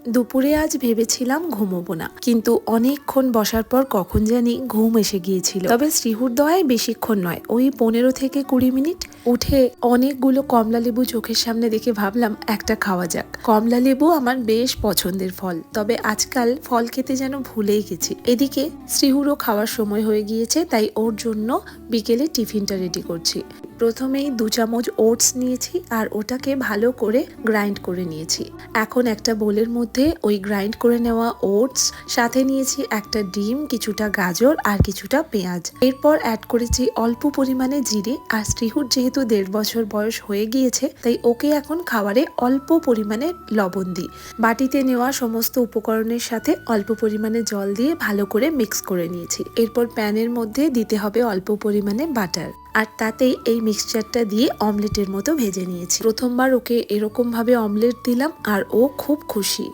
দুপুরে আজ ভেবেছিলাম ঘুমোবো না, কিন্তু অনেকক্ষণ বসার পর কখন জানি ঘুম এসে গিয়েছিল। তবে শ্রীহুর দয়ায় বেশিক্ষণ নয়, ওই 15 থেকে 20 মিনিট। উঠে অনেকগুলো কমলা লেবু চোখের সামনে দেখে ভাবলাম একটা খাওয়া যাক। কমলা লেবু আমার বেশ পছন্দের ফল, তবে আজকাল ফল খেতে যেন ভুলেই গেছি। এদিকে শ্রীহুরও খাওয়ার সময় হয়ে গিয়েছে, তাই ওর জন্য বিকেলে টিফিনটা রেডি করছি। প্রথমেই 2 চামচ ওটস নিয়েছি আর ওটাকে ভালো করে গ্রাইন্ড করে নিয়েছি। এখন একটা বোলের মধ্যে ওই গ্রাইন্ড করে নেওয়া ওটস, সাথে নিয়েছি একটা ডিম, কিছুটা গাজর আর কিছুটা পেঁয়াজ। এরপর অ্যাড করেছি অল্প পরিমাণে জিরে। আর শ্রীহুর যেহেতু 1.5 বছর বয়স হয়ে গিয়েছে, তাই ওকে এখন খাবারে অল্প পরিমাণে লবণ দিই। বাটিতে নেওয়া সমস্ত উপকরণের সাথে অল্প পরিমাণে জল দিয়ে ভালো করে মিক্স করে নিয়েছি। এরপর প্যানের মধ্যে দিতে হবে অল্প পরিমাণে বাটার, আর তাতেই এই মিক্সচারটা দিয়ে অমলেটের মতো ভেজে নিয়েছি। প্রথমবার ওকে এরকম ভাবে অমলেট দিলাম আর ও খুব খুশি।